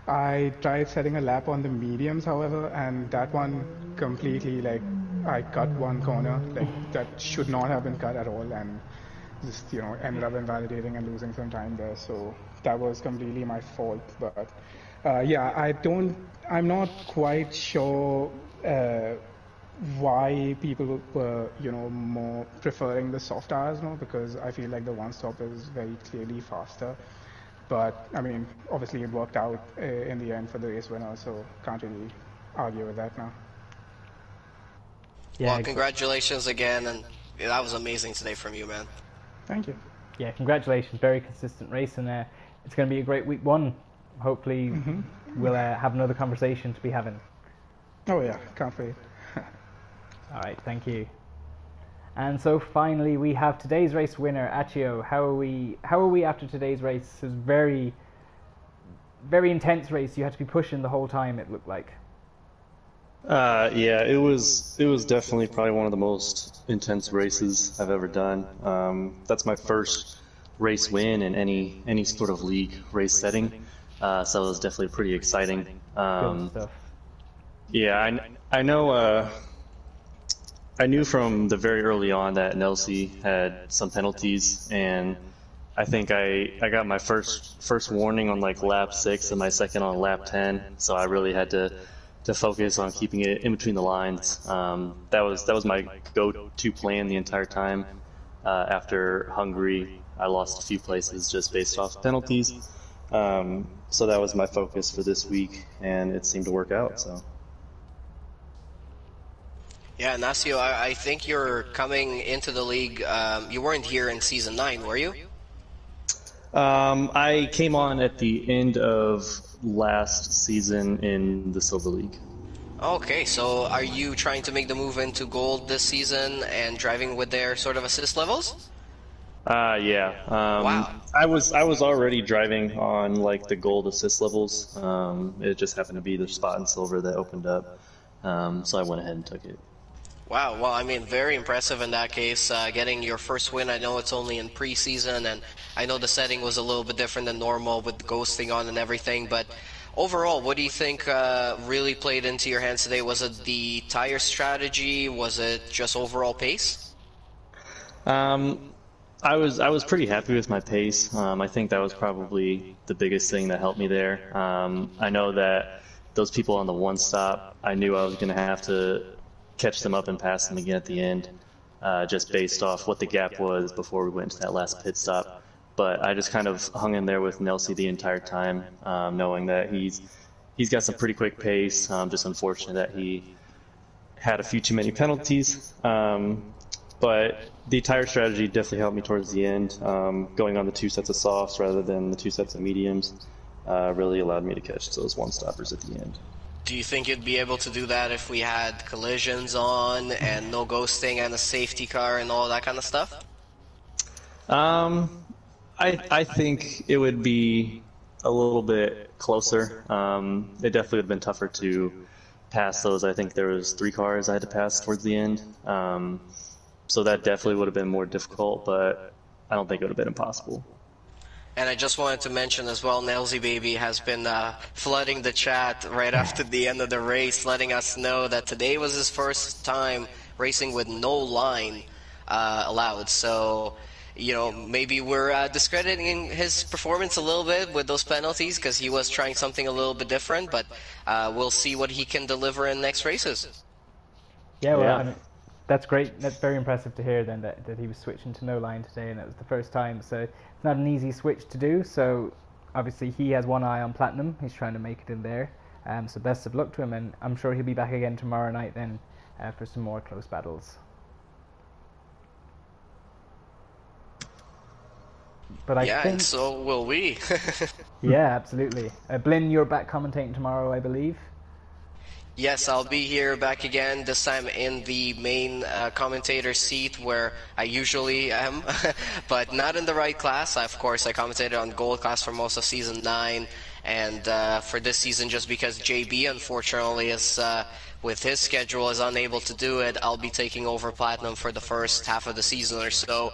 I tried setting a lap on the mediums, however, and that one completely, I cut one corner, that should not have been cut at all, and just, ended up invalidating and losing some time there. So that was completely my fault. But yeah, I'm not quite sure why people were, more preferring the soft tires now, because I feel like the one-stop is very clearly faster. But, I mean, obviously it worked out in the end for the race winner, so can't really argue with that now. Yeah, well, congratulations again, and that was amazing today from you, man. Thank you. Yeah, congratulations. Very consistent race, and it's going to be a great week 1. Hopefully we'll have another conversation to be having. Oh yeah, can't wait. All right, thank you. And so finally, we have today's race winner, Achio. How are we after today's race? It was very, very intense race. You had to be pushing the whole time, it looked like. Yeah, it was definitely probably one of the most intense races I've ever done. That's my first race win in any sort of league race setting, so it was definitely pretty exciting. Good stuff. Yeah, I know. I knew from the very early on that Nelsie had some penalties, and I think I got my first warning on lap 6 and my second on lap 10, so I really had to focus on keeping it in between the lines. That was my go-to plan the entire time. After Hungary, I lost a few places just based off penalties. So that was my focus for this week, and it seemed to work out. So. Yeah, Nasio, I think you're coming into the league. You weren't here in Season 9, were you? I came on at the end of last season in the Silver League. Okay, so are you trying to make the move into Gold this season and driving with their sort of assist levels? Yeah. Wow. I was already driving on like the Gold assist levels. It just happened to be the spot in Silver that opened up, so I went ahead and took it. Wow, well, I mean, very impressive in that case, getting your first win. I know it's only in preseason, and I know the setting was a little bit different than normal with ghosting on and everything, but overall, what do you think really played into your hands today? Was it the tire strategy? Was it just overall pace? I was pretty happy with my pace. I think that was probably the biggest thing that helped me there. I know that those people on the one stop, I knew I was going to have to catch them up and pass them again at the end, just based off what the gap was before we went to that last pit stop. But I just kind of hung in there with Nelsie the entire time, knowing that he's got some pretty quick pace. Just unfortunate that he had a few too many penalties. But the tire strategy definitely helped me towards the end. Going on the 2 sets of softs rather than the 2 sets of mediums really allowed me to catch those one-stoppers at the end. Do you think you'd be able to do that if we had collisions on and no ghosting and a safety car and all that kind of stuff? I think it would be a little bit closer. It definitely would have been tougher to pass those. I think there was 3 cars I had to pass towards the end. So that definitely would have been more difficult, but I don't think it would have been impossible. And I just wanted to mention as well, Nelsie Baby has been flooding the chat right after the end of the race, letting us know that today was his first time racing with no line allowed. So, you know, maybe we're discrediting his performance a little bit with those penalties because he was trying something a little bit different, but we'll see what he can deliver in next races. Yeah, well, Yeah. I mean, that's great. That's very impressive to hear then that he was switching to no line today, and that was the first time. So it's not an easy switch to do. So obviously he has one eye on Platinum. He's trying to make it in there. So best of luck to him, and I'm sure he'll be back again tomorrow night then for some more close battles. But I Yeah, think, and so will we. yeah, absolutely. Blinn, you're back commentating tomorrow, I believe. Yes, I'll be here back again, this time in the main commentator seat where I usually am, but not in the right class. Of course, I commentated on Gold class for most of Season 9, and for this season, just because JB, unfortunately, is with his schedule, is unable to do it, I'll be taking over Platinum for the first half of the season or so.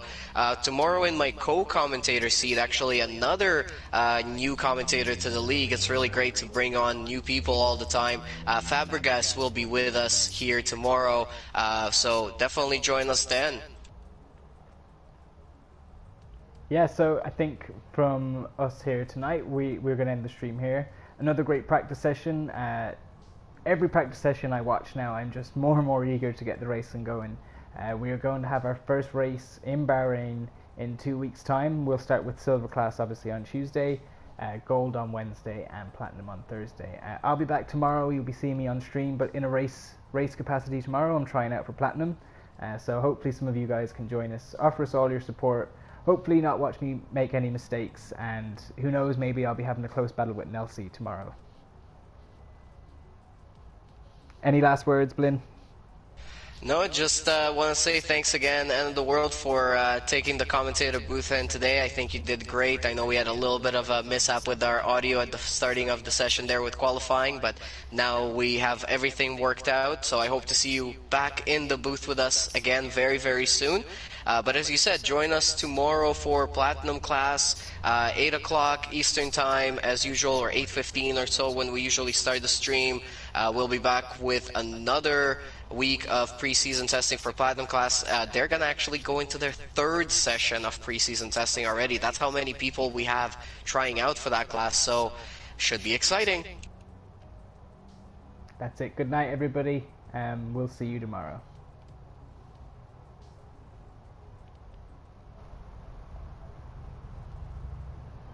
Tomorrow in my co-commentator seat, actually another new commentator to the league. It's really great to bring on new people all the time. Fabregas will be with us here tomorrow, so definitely join us then. Yeah, so I think from us here tonight, we're going to end the stream here. Another great practice session. Every practice session I watch now, I'm just more and more eager to get the racing going. We are going to have our first race in Bahrain in 2 weeks' time. We'll start with Silver class, obviously, on Tuesday, Gold on Wednesday, and Platinum on Thursday. I'll be back tomorrow. You'll be seeing me on stream, but in a race capacity tomorrow. I'm trying out for Platinum. So hopefully some of you guys can join us. Offer us all your support. Hopefully not watch me make any mistakes, and who knows, maybe I'll be having a close battle with Nelsie tomorrow. Any last words, Blinn? No, just want to say thanks again, End of the World, for taking the commentator booth in today. I think you did great. I know we had a little bit of a mishap with our audio at the starting of the session there with qualifying, but now we have everything worked out, so I hope to see you back in the booth with us again very, very soon. But as you said, join us tomorrow for Platinum class, 8 o'clock Eastern Time, as usual, or 8:15 or so when we usually start the stream. We'll be back with another week of preseason testing for Platinum class. They're going to actually go into their 3rd session of preseason testing already. That's how many people we have trying out for that class, so should be exciting. That's it. Good night, everybody. We'll see you tomorrow.